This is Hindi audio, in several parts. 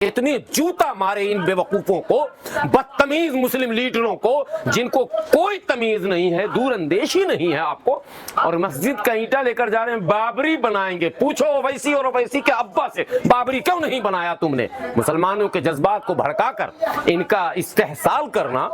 इतनी जूता मारे इन बेवकूफों को, बदतमीज मुस्लिम लीडरों को, जिनको कोई तमीज नहीं है, दूरअंदेशी नहीं है आपको, और मस्जिद का ईंटा लेकर जा रहे हैं, बाबरी बनाएंगे। पूछो ओवैसी और ओवैसी के अब्बा से, बाबरी क्यों नहीं बनाया तुमने? मुसलमानों के जज्बात को भड़काकर इनका इस्तेहसाल करना,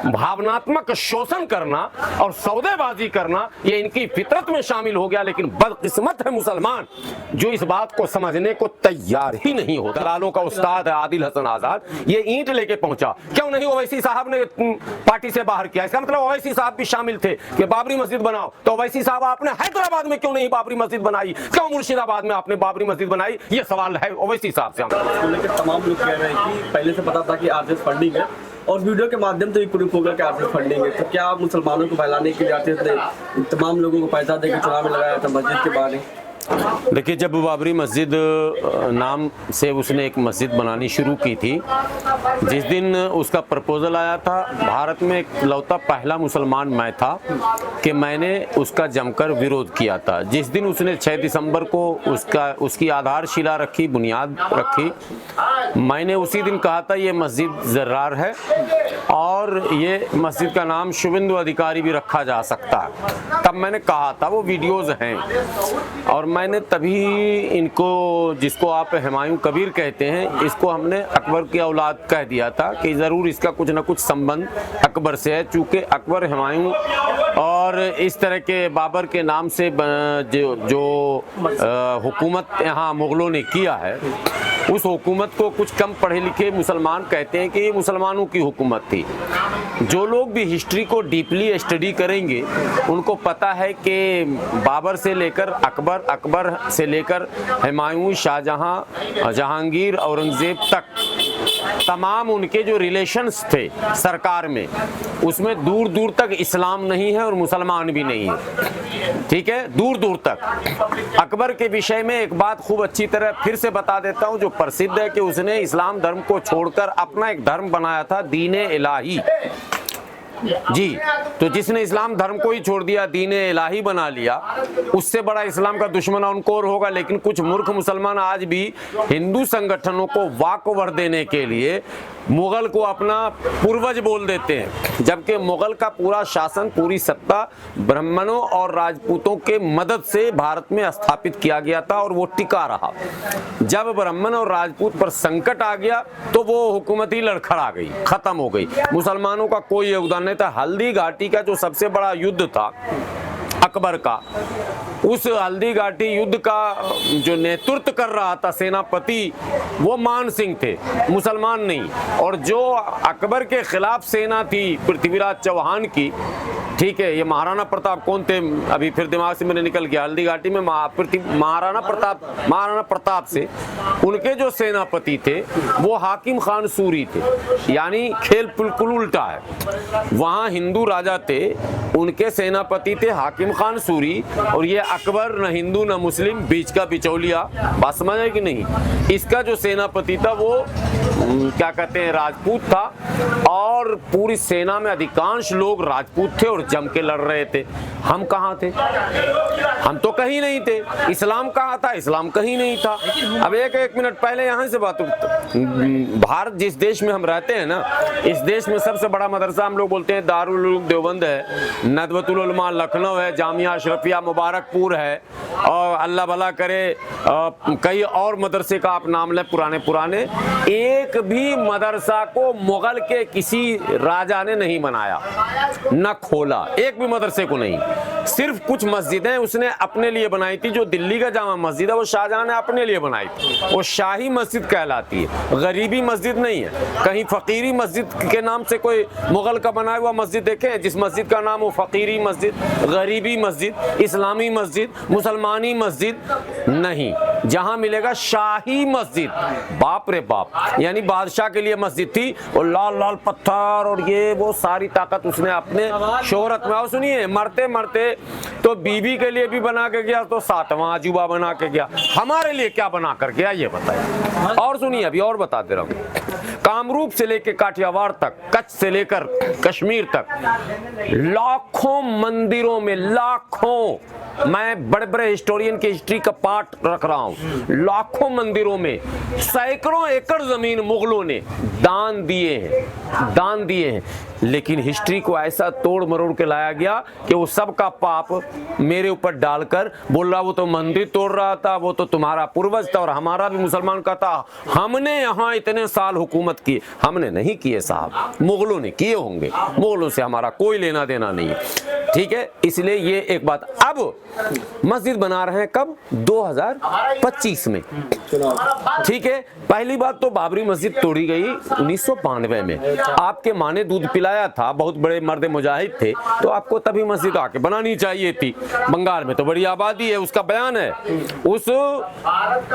भावनात्मक शोषण करना और सौदेबाजी करना, ये इनकी फितरत में शामिल हो गया। लेकिन बदकिस्मत है मुसलमान जो इस बात को समझने को तैयार ही नहीं होता। दलालों का उस्ताद है आदिल हसन आजाद, ये ईंट लेके पहुंचा, क्यों नहीं ओवैसी साहब ने पार्टी से बाहर किया? इसका मतलब ओवैसी साहब भी शामिल थे कि बाबरी मस्जिद बनाओ। तो ओवैसी साहब आपने हैदराबाद में क्यों नहीं बाबरी मस्जिद बनाई? क्यों मुर्शिदाबाद में आपने बाबरी मस्जिद बनाई? ये सवाल है ओवैसी साहब से। तमाम लोग कह रहे हैं कि पहले से पता था कि आरएसएस फंडिंग है और वीडियो के माध्यम से भी प्रूफ होगा कि आरएसएस फंडिंग है, तो क्या मुसलमानों को बहलाने के लिए आरएसएस ने तमाम लोगों को पैसा देकर चुनाव में लगाया था मस्जिद के बारे? देखिए, जब बाबरी मस्जिद नाम से उसने एक मस्जिद बनानी शुरू की थी, जिस दिन उसका प्रपोजल आया था, भारत में इकलौता पहला मुसलमान मैं था कि मैंने उसका जमकर विरोध किया था। जिस दिन उसने 6 दिसंबर को उसकी आधारशिला रखी, बुनियाद रखी, मैंने उसी दिन कहा था ये मस्जिद ज़र्रार है और ये मस्जिद का नाम शुभेंदु अधिकारी भी रखा जा सकता है। तब मैंने कहा था, वो वीडियोज़ हैं। और मैंने तभी इनको, जिसको आप हुमायूं कबीर कहते हैं, इसको हमने अकबर की औलाद कह दिया था कि ज़रूर इसका कुछ ना कुछ संबंध अकबर से है, चूँकि अकबर हुमायूं और इस तरह के बाबर के नाम से जो हुकूमत यहाँ मुग़लों ने किया है, उस हुकूमत को कुछ कम पढ़े लिखे मुसलमान कहते हैं कि ये मुसलमानों की हुकूमत थी। जो लोग भी हिस्ट्री को डीपली स्टडी करेंगे उनको पता है कि बाबर से लेकर अकबर, अकबर से लेकर हुमायूं, शाहजहां, जहांगीर, औरंगज़ेब तक तमाम उनके जो रिलेशंस थे सरकार में, उसमें दूर दूर तक इस्लाम नहीं है और मुसलमान भी नहीं है। ठीक है, दूर दूर तक। अकबर के विषय में एक बात खूब अच्छी तरह फिर से बता देता हूँ जो प्रसिद्ध है कि उसने इस्लाम धर्म को छोड़कर अपना एक धर्म बनाया था, दीन इलाही। जी, तो जिसने इस्लाम धर्म को ही छोड़ दिया, दीन इलाही बना लिया, उससे बड़ा इस्लाम का दुश्मन उनको और होगा। लेकिन कुछ मूर्ख मुसलमान आज भी हिंदू संगठनों को वाकओवर देने के लिए मुगल को अपना पूर्वज बोल देते हैं, जबकि मुगल का पूरा शासन, पूरी सत्ता ब्राह्मणों और राजपूतों के मदद से भारत में स्थापित किया गया था और वो टिका रहा। जब ब्राह्मण और राजपूत पर संकट आ गया तो वो हुकूमत ही लड़खड़ा गई, खत्म हो गई। मुसलमानों का कोई योगदान नहीं था। हल्दी घाटी का जो सबसे बड़ा युद्ध था अकबर का, उस हल्दी घाटी युद्ध का जो नेतृत्व कर रहा था सेनापति, वो मान सिंह थे, मुसलमान नहीं। और जो अकबर के खिलाफ सेना थी पृथ्वीराज चौहान की, ठीक है, ये महाराणा प्रताप कौन थे अभी फिर दिमाग से मेरे निकल गया, हल्दी घाटी में महाराणा प्रताप से उनके जो सेनापति थे वो हाकिम खान सूरी थे। यानी खेल बिल्कुल उल्टा है। वहाँ हिंदू राजा थे, उनके सेनापति थे हाकिम खान सूरी, और ये अकबर न हिंदू न मुस्लिम, बीच का बिचौलिया। बात समझ है कि नहीं? इसका जो सेनापति था वो क्या कहते हैं, राजपूत था, और पूरी सेना में अधिकांश लोग राजपूत थे और जम के लड़ रहे थे। हम कहाँ थे? हम तो कहीं नहीं थे। इस्लाम कहाँ था? इस्लाम कहीं नहीं था। अब एक मिनट पहले यहाँ से बात, भारत जिस देश में हम रहते हैं ना, इस देश में सबसे बड़ा मदरसा हम लोग बोलते हैं दारुल उलूम देवबंद है, नदवतुल उलमा लखनऊ है, जामिया अशरफिया मुबारकपुर है, और अल्लाह भला करे कई और मदरसे का आप नाम लें पुराने। एक भी मदरसा को मुगल के किसी राजा ने नहीं बनाया, न खोला, एक भी मदरसे को नहीं। सिर्फ कुछ मस्जिदें उसने अपने लिए बनाई थी। जो दिल्ली का जामा मस्जिद है वो शाहजहां ने अपने लिए बनाई थी, वो शाही मस्जिद कहलाती है, गरीबी मस्जिद नहीं है। कहीं फकीरी मस्जिद के नाम से कोई मुगल का बनाया हुआ मस्जिद देखे? जिस मस्जिद का नाम हो फकीरी मस्जिद, गरीबी मस्जिद, इस्लामी मस्जिद, मुसलमानी मस्जिद नहीं। जहां मिलेगा शाही मस्जिद, बाप रे बाप, यानी बादशाह के लिए मस्जिद थी, और लाल लाल पत्थर और ये वो सारी ताकत उसने अपने शोहरत में। और सुनिए, मरते मरते तो बीबी के लिए भी बना के गया, तो 7वां अजूबा बना के गया। हमारे लिए क्या बना कर गया ये बताइए। और सुनिए, अभी और बता दे रहा हूँ, कामरूप से लेकर काठियावाड़ तक, कच्छ से लेकर कश्मीर तक, लाखों मंदिरों में, लाखों मैं बड़े बड़े हिस्टोरियन की हिस्ट्री का पाठ रख रहा हूँ। लाखों मंदिरों में सैकड़ों एकड़ जमीन मुगलों ने दान दिए हैं, लेकिन हिस्ट्री को ऐसा तोड़ मरोड़ के लाया गया कि वो सब का पाप मेरे ऊपर डालकर बोल रहा वो तो मंदिर तोड़ रहा था, वो तो तुम्हारा पूर्वज था और हमारा भी मुसलमान का था, हमने यहाँ इतने साल हुकूमत की। हमने नहीं किए साहब, मुगलों ने किए होंगे, मुगलों से हमारा कोई लेना देना नहीं है, ठीक है। इसलिए ये एक बात। अब मस्जिद बना रहे हैं कब? 2025 में, ठीक है। पहली बात तो बाबरी मस्जिद तोड़ी गई 1992 में। आपके माँ ने दूध पिलाया था, बहुत बड़े मर्द मुजाहिद थे, तो आपको तभी मस्जिद आके बनानी चाहिए थी। बंगाल में तो बड़ी आबादी है, उसका बयान है। उस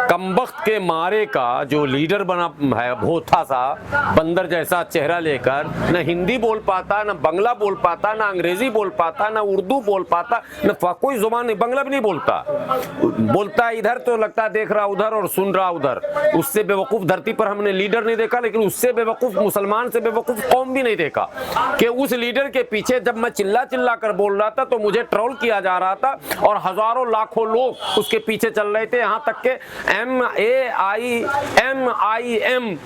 कमबख्त के मारे का जो लीडर बना है, भोथा सा बंदर जैसा चेहरा लेकर, न हिंदी बोल पाता, न बांग्ला बोल पाता, न अंग्रेजी बोल पाता, न उर्दू बोल पाता, न कोई जुबान नहीं, बांग्ला भी नहीं बोलता इधर तो लगता है देख रहा उधर और सुन रहा उधर। उससे बेवकूफ धरती पर हमने लीडर नहीं देखा, लेकिन उससे बेवकूफ, मुसलमान से बेवकूफ कौम भी नहीं देखा कि उस लीडर के पीछे जब मैं चिल्ला कर बोल रहा था तो मुझे ट्रोल किया जा रहा था और हजारों लाखों लोग उसके पीछे चल रहे थे। यहाँ तक के MAIM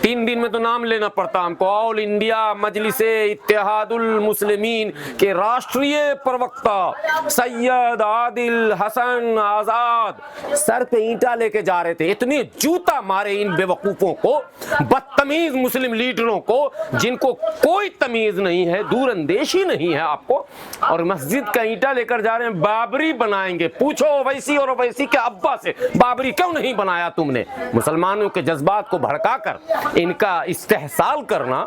3 दिन में तो नाम लेना पड़ता हमको, ऑल इंडिया मजलिसे इत्तेहादुल मुस्लिमीन के राष्ट्रीय प्रवक्ता सैयद आदिल हसन आजाद सर पे ईंटा लेके जा रहे थे। इतने जूता मारे इन बेवकूफों को, बदतमीज मुस्लिम लीडरों को, जिनको कोई तमीज नहीं है, दूरअंदेशी नहीं है आपको, और मस्जिद का ईंटा लेकर जा रहे हैं। बाबरी बनाएंगे, पूछो ओवैसी और ओवैसी के अब्बा से, बाबरी क्यों नहीं बनाया तुमने? मुसलमानों के जज्बात को भड़काकर इनका इस्तेहसाल करना,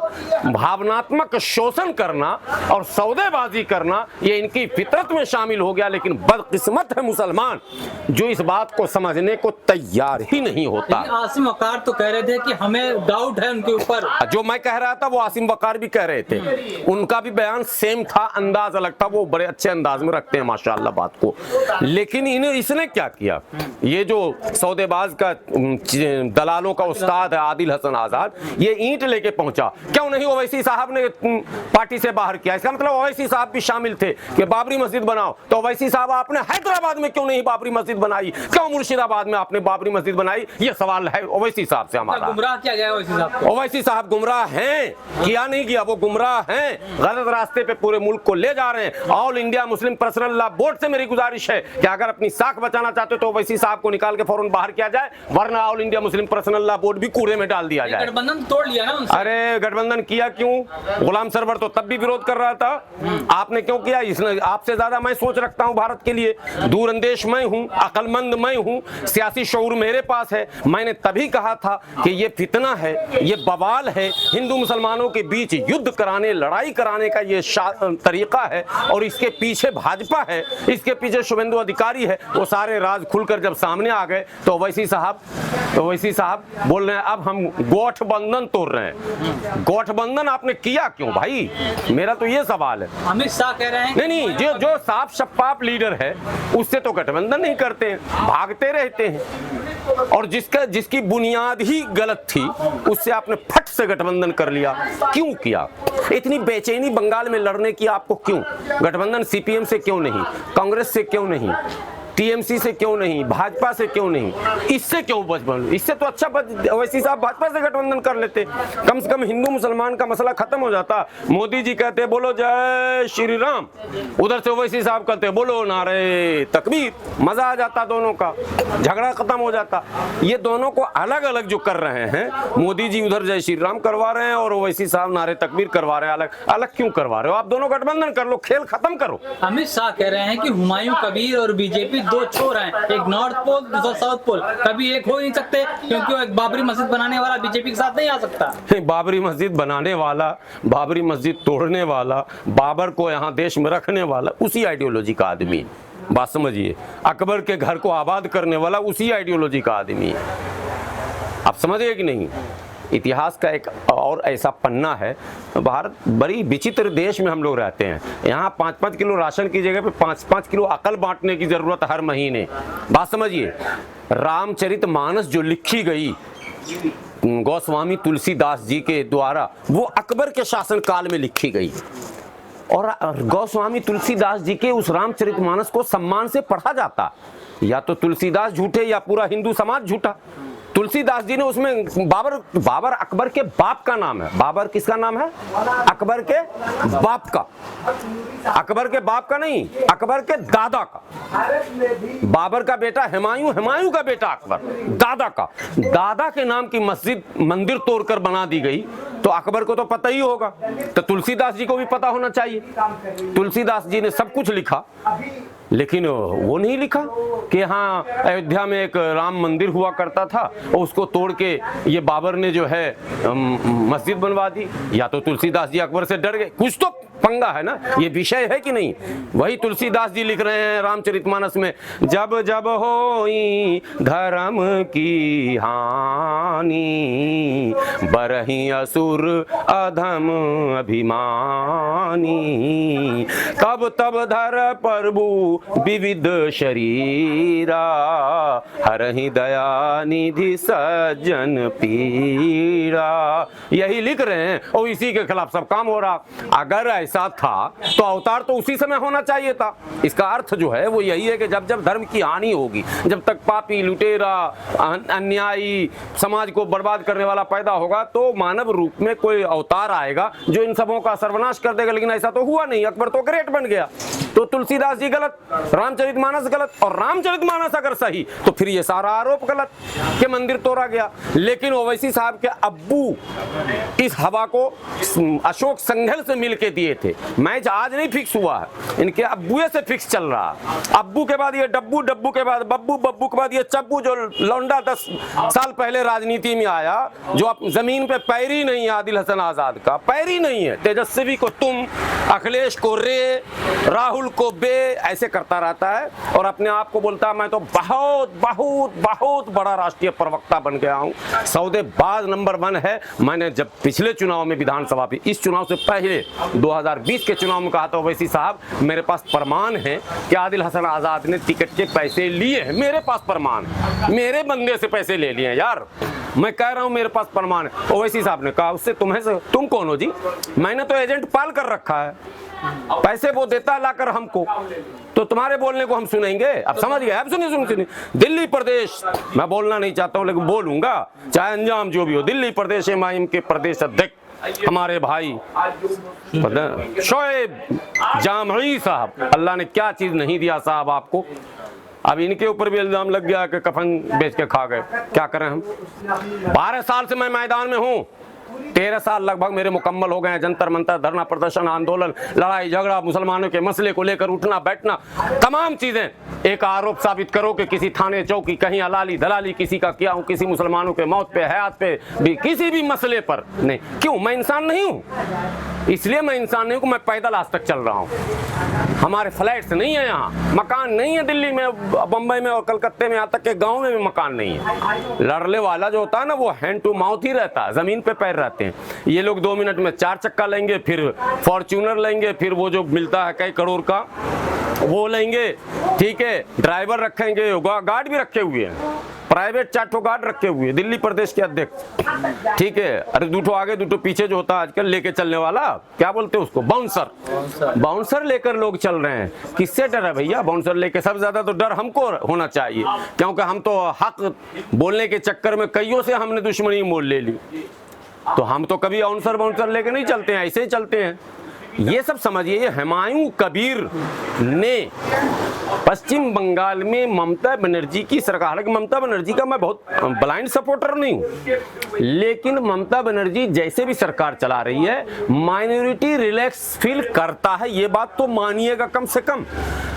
भावनात्मक शोषण करना और सौदेबाजी करना, ये इनकी फितरत में शामिल हो गया। लेकिन बदकिस्मत है मुसलमान जो इस बात को समझने को तैयार ही नहीं होता। आसिम वकार तो कह रहे थे कि हमें डाउट है उनके ऊपर। जो मैं कह रहा था वो आसिम वकार भी कह रहे थे, उनका भी बयान सेम था, अंदाज अलग था। वो बड़े अच्छे अंदाज में रखते हैं माशाअल्लाह बात को। लेकिन इसने क्या किया? ये जो सौदेबाज का दलालों का उस्ताद है आदिल हसन आजाद, ये ईंट लेके पहुंचा। क्यों नहीं ओवैसी साहब ने पार्टी से बाहर किया? इसका मतलब ओवैसी साहब भी शामिल थे कि बाबरी मस्जिद बनाओ। तो ओवैसी साहब आपने हैदराबाद में क्यों नहीं बाबरी मस्जिद बनाई? क्यों मुर्शिदाबाद में आपने बाबरी मस्जिद बनाई? ये सवाल है ओवैसी साहब से हमारा। गुमराह किया गया ओवैसी साहब को। ओवैसी साहब गुमराह हैं, किया नहीं किया, वो गुमराह हैं, गलत रास्ते पे पूरे मुल्क को ले जा रहे हैं। All India Muslim personal law board से मेरी गुजारिश है कि अगर अपनी साख बचाना चाहते हो तो ओवैसी साहब को निकाल के फौरन बाहर किया जाए, वरना all India Muslim personal law board भी कूड़े में डाल दिया जाए। गठबंधन तोड़ लिया ना उनसे। अरे गठबंधन किया क्यों? गुलाम सरवर तो तब भी विरोध कर रहा था, आपने क्यों किया? इसने आपसे ज्यादा मैं सोच रखता हूं भारत के लिए, दूरअंदेश मैं हूं, अकलमंद मैं हूं, सियासी शऊर मेरे पास है। मैंने तभी कहा था कि ये फितना है, ये बवाल है, हिंदू मुसलमानों के बीच युद्ध कराने, लड़ाई कराने का ये तरीका है और इसके पीछे भाजपा है, इसके पीछे शुभेंदु अधिकारी है। वो सारे राज खुलकर जब सामने आ गए तो ओवैसी साहब बोल रहे हैं अब हम गठबंधन तोड़ रहे हैं। गठबंधन आपने किया क्यों भाई? मेरा तो ये सवाल है। अमित शाह कह रहे हैं नहीं, जो साफ शफाफ लीडर है उससे तो गठबंधन नहीं करते हैं, भागते रहते हैं। और जिसकी बुनियाद ही गलत थी उससे आपने फट से गठबंधन कर लिया। क्यों किया? इतनी बेचैनी बंगाल में लड़ने की आपको क्यों? गठबंधन सीपीएम से क्यों नहीं? कांग्रेस से क्यों नहीं? टीएमसी से क्यों नहीं? भाजपा से क्यों नहीं? इससे क्यों बचपन? इससे तो अच्छा ओवैसी साहब भाजपा से गठबंधन कर लेते, कम से कम हिंदू मुसलमान का मसला खत्म हो जाता। मोदी जी कहते बोलो जय श्री राम, उधर से ओवैसी साहब कहते बोलो नारे तकबीर, मजा आ जाता, दोनों का झगड़ा खत्म हो जाता। ये दोनों को अलग अलग जो कर रहे हैं, मोदी जी उधर जय श्री राम करवा रहे हैं और ओवैसी साहब नारे तकबीर करवा रहे हैं। अलग अलग क्यों करवा रहे हो? आप दोनों गठबंधन कर लो, खेल खत्म करो। अमित शाह कह रहे हैं कि हुमायूं कबीर और बीजेपी दो छोर हैं, एक नॉर्थ पोल दूसरा साउथ पोल, कभी एक हो ही नहीं सकते, क्योंकि वो एक बाबरी मस्जिद बनाने वाला बीजेपी के साथ नहीं आ सकता। बाबरी मस्जिद बनाने वाला, बाबरी मस्जिद तोड़ने वाला, बाबर को यहाँ देश में रखने वाला उसी आइडियोलॉजी का आदमी है। बात समझिए, अकबर के घर को आबाद करने वाला उसी आइडियोलॉजी का आदमी है। आप समझिए कि नहीं? इतिहास का एक और ऐसा पन्ना है। भारत बड़ी विचित्र देश में हम लोग रहते हैं। यहाँ 5-5 किलो राशन की जगह पे 5-5 किलो अकल बांटने की जरूरत हर महीने। बात समझिए, रामचरितमानस जो लिखी गई गोस्वामी तुलसीदास जी के द्वारा, वो अकबर के शासन काल में लिखी गई। और गोस्वामी तुलसीदास जी के उस रामचरितमानस को सम्मान से पढ़ा जाता। या तो तुलसीदास झूठे या पूरा हिंदू समाज झूठा। तुलसीदास जी ने उसमें बाबर अकबर के बाप का नाम है। बाबर किसका नाम है? अकबर के बाप का। अकबर के बाप का नहीं, अकबर के दादा का। बाबर का बेटा हुमायूं, हुमायूं का बेटा अकबर, दादा का। दादा के नाम की मस्जिद मंदिर तोड़कर बना दी गई तो अकबर को तो पता ही होगा, तो तुलसीदास जी को भी पता होना चाहिए। तुलसीदास जी ने सब कुछ लिखा, लेकिन वो नहीं लिखा कि हाँ अयोध्या में एक राम मंदिर हुआ करता था और उसको तोड़ के ये बाबर ने जो है मस्जिद बनवा दी। या तो तुलसीदास जी अकबर से डर गए, कुछ तो पंगा है ना, ये विषय है कि नहीं। वही तुलसीदास जी लिख रहे हैं रामचरितमानस में, जब जब होई धर्म की हानि, बरही असुर अधम अभिमानी, तब तब धर प्रभु विविध शरीरा, हरहि दया निधि सज्जन पीड़ा। यही लिख रहे हैं और इसी के खिलाफ सब काम हो रहा। अगर ऐसा था तो अवतार तो उसी समय होना चाहिए था। इसका अर्थ जो है वो यही है कि जब जब धर्म की हानि होगी, जब तक पापी, लुटेरा, अन्यायी, समाज को बर्बाद करने वाला पैदा होगा, तो मानव रूप में कोई अवतार आएगा जो इन सबों का सर्वनाश कर देगा। लेकिन ऐसा तो हुआ नहीं, अकबर तो ग्रेट बन गया। तो तुलसीदास जी गलत, रामचरितमानस गलत, और रामचरितमानस अगर सही तो फिर ये सारा आरोप गलत कि मंदिर तोड़ा गया। लेकिन ओवैसी साहब के अब्बू इस हवा को अशोक संघल से मिल के दिए थे। मैच आज नहीं फिक्स हुआ है, इनके अब्बुए से फिक्स चल रहा है। अब्बू के बाद ये डब्बू, डब्बू के बाद बब्बू, बब्बू के बाद ये चब्बू, जो लौंडा 10 साल पहले राजनीति में आया, जो अब जमीन पे पैर ही नहीं है आदिल हसन आजाद का, पैर ही नहीं है। तेजस्वी को तुम, अखिलेश को रे, राहुल को बे, ऐसे करता रहता है और अपने आप को बोलता है मैं तो बहुत बहुत बहुत बड़ा राष्ट्रीय प्रवक्ता बन गया हूं। सौदेबाज नंबर 1 है। मैंने जब पिछले चुनाव में विधानसभा भी, इस चुनाव से पहले 2020 के चुनाव में कहा था ओवैसी साहब मेरे पास प्रमाण है कि आदिल हसन आजाद ने टिकट के पैसे लिए हैं। मेरे पास प्रमाण है, मेरे बंदे से पैसे ले लिए हैं यार, मैं कह रहा हूं मेरे पास प्रमाण है। ओवैसी साहब ने कहा उससे तुम कौन हो जी? मैंने तो एजेंट पाल कर रखा है, पैसे वो देता लाकर हमको, तो तुम्हारे बोलने को हम सुनेंगे? अब समझ गए? अब सुनिए। दिल्ली प्रदेश, मैं बोलना नहीं चाहता हूं लेकिन बोलूंगा, चाहे अंजाम जो भी हो। दिल्ली प्रदेश एमआईएम के प्रदेश अध्यक्ष हमारे भाई शोएब जामई साहब, अल्लाह ने क्या चीज नहीं दिया साहब आपको। अब इनके ऊपर भी इल्जाम लग गया कि कफन बेच के खा गए। क्या करें हम? 12 साल से मैं मैदान में हूँ, 13 साल लगभग मेरे मुकम्मल हो गए हैं। जंतर मंतर, धरना प्रदर्शन, आंदोलन, लड़ाई झगड़ा, मुसलमानों के मसले को लेकर उठना बैठना, तमाम चीजें। एक आरोप साबित करो कि किसी थाने चौकी कहीं अलाली दलाली किसी का किया हूं, किसी मुसलमानों के मौत पे, हयात पे भी, किसी भी मसले पर नहीं। क्यों? मैं इंसान नहीं हूं, इसलिए मैं इंसान नहीं हूं। मैं पैदल आज तक चल रहा हूं। हमारे फ्लैट्स नहीं है, यहाँ मकान नहीं है, दिल्ली में, बम्बई में और कलकत्ते में, यहाँ तक के गाँव में भी मकान नहीं है। लड़ने वाला जो होता है ना वो हैंड टू माउथ ही रहता है, जमीन पे पैर रहते हैं। ये लोग 2 मिनट में 4 चक्का लेंगे, फिर फॉर्च्यूनर लेंगे, फिर वो जो मिलता है कई करोड़ का वो लेंगे, ठीक है। ड्राइवर रखेंगे, गार्ड भी रखे हुए हैं, प्राइवेट 4 ठो गार्ड रखे हुए हैं। दिल्ली प्रदेश के अध्यक्ष, ठीक है। अरे 2 ठो आगे 2 ठो पीछे जो होता है आजकल लेके चलने वाला, क्या बोलते हैं उसको, बाउंसर। बाउंसर लेकर लोग चल रहे हैं। किससे डर है भैया? बाउंसर लेके सबसे ज्यादा तो डर हमको होना चाहिए, क्योंकि हम तो हक बोलने के चक्कर में कईयों से हमने दुश्मनी मोल ले ली। तो हम तो कभी बाउंसर लेके नहीं चलते हैं, ऐसे ही चलते हैं। ये सब समझिए, ये हुमायूं कबीर ने पश्चिम बंगाल में ममता बनर्जी की सरकार, हालांकि ममता बनर्जी का मैं बहुत ब्लाइंड सपोर्टर नहीं हूँ, लेकिन ममता बनर्जी जैसे भी सरकार चला रही है माइनॉरिटी रिलैक्स फील करता है, ये बात तो मानिएगा। कम से कम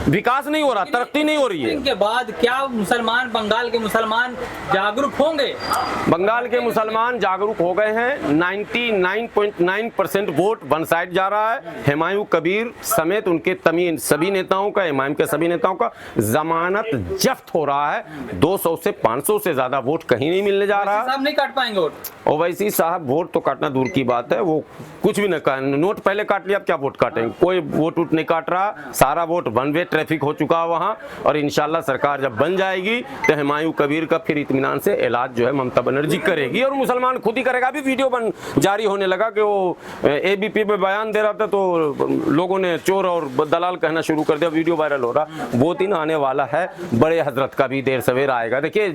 विकास नहीं हो रहा, तरक्की नहीं हो रही है। इनके बाद क्या मुसलमान, बंगाल के मुसलमान जागरूक होंगे? बंगाल के मुसलमान जागरूक हो गए हैं। 99.9% वोट वन साइड जा रहा है। हुमायूं कबीर समेत उनके तमीन सभी नेताओं का, इमाम के सभी नेताओं का जमानत जब्त हो रहा है। 200 से 500 से ज्यादा वोट कहीं नहीं मिलने जा रहा। साहब नहीं काट पाएंगे वोट। ओवैसी साहब वोट तो काटना दूर की बात है, वो कुछ भी नहीं, नोट पहले काट लिया, अब क्या वोट काटेंगे? कोई वोट नहीं काट रहा, सारा वोट वन वे ट्रैफिक हो चुका है वहाँ, और इंशाल्लाह सरकार जब बन जाएगी तो हुमायूं कबीर का फिर इत्मीनान से इलाज जो है ममता बनर्जी करेगी, और मुसलमान खुद ही करेगा। अभी वीडियो जारी होने लगा कि वो ABP में बयान दे रहा था तो लोगों ने चोर और दलाल कहना शुरू कर दिया, वीडियो वायरल हो रहा। वो दिन आने वाला है, बड़े हजरत का भी देर सवेर आएगा। देखिए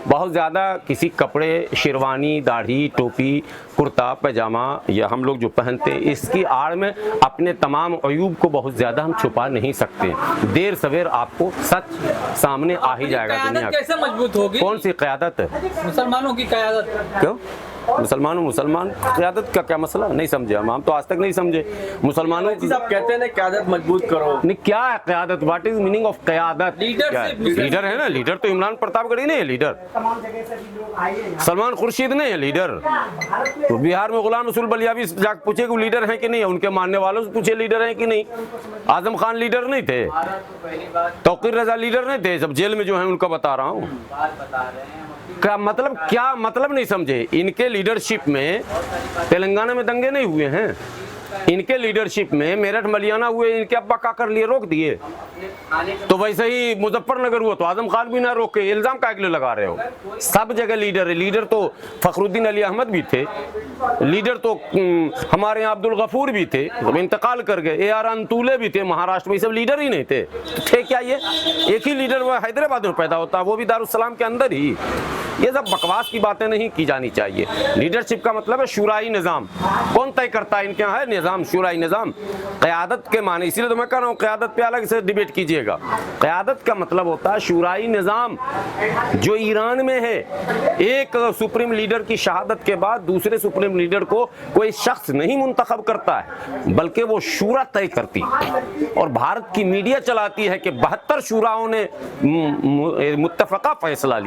बहुत ज़्यादा किसी कपड़े, शेरवानी, दाढ़ी, टोपी, कुर्ता पैजामा या हम लोग जो पहनते हैं, इसकी आड़ में अपने तमाम अयूब को बहुत ज़्यादा हम छुपा नहीं सकते। देर सवेर आपको सच सामने आ ही जाएगा दुनिया कैसे मजबूत होगी? कौन सी क़यादत है? मुसलमानों की क़यादत। क्यों मुसलमान क़यादत का क्या मसला? नहीं समझे हम तो आज तक नहीं समझे। मुसलमानों की आप कहते हैं ना क़यादत मजबूत करो, नहीं क्या है क़यादत? व्हाट इज मीनिंग ऑफ क़यादत? लीडर है ना, लीडर तो इमरान प्रतापगढ़ी नहीं है लीडर, सलमान खुर्शीद नहीं है लीडर। तो बिहार में गुलाम रसूल बलियावी जाकर पूछे कि लीडर है कि नहीं, उनके मानने वालों से पूछे लीडर है कि नहीं। आजम खान लीडर नहीं थे, तौकीर रजा लीडर नहीं थे, सब जेल में जो है उनका बता रहा हूँ। क्या मतलब नहीं समझे। इनके लीडरशिप में तेलंगाना में दंगे नहीं हुए हैं, इनके लीडरशिप में मेरठ मलियाना हुए, इनके अब्बा का कर लिए रोक दिए। तो वैसे ही मुजफ्फरनगर हुआ तो आजम खान भी ना रोके, इल्जाम का लिए लगा रहे हो? सब जगह लीडर है। लीडर तो फखरुद्दीन अली अहमद भी थे, लीडर तो हमारे यहाँ अब्दुल गफूर भी थे, इंतकाल कर गए। AR अंतुले भी थे महाराष्ट्र में, ये सब लीडर ही नहीं थे। तो थे क्या ये? एक ही लीडर वो हैदराबाद में पैदा होता है, वो भी दारुस्सलाम के अंदर ही। ये सब बकवास की बातें नहीं की जानी चाहिए। लीडरशिप का मतलब है शुराई निज़ाम। कौन तय करता है? इनके यहाँ है निज़ाम, शुराई निज़ाम। क़यादत के माने, इसीलिए तो मैं कह रहा हूँ क़यादत पे अलग से डिबेट कीजिएगा। क़यादत का मतलब होता है शुराई निज़ाम, जो ईरान में है। एक सुप्रीम लीडर की शहादत के बाद दूसरे सुप्रीम लीडर को कोई शख्स नहीं मुंतखब करता है, बल्कि वो शूरा तय करती है। और भारत की मीडिया चलाती है कि 72 शूराओं ने मुत्तफ़क़ा फैसला लिया।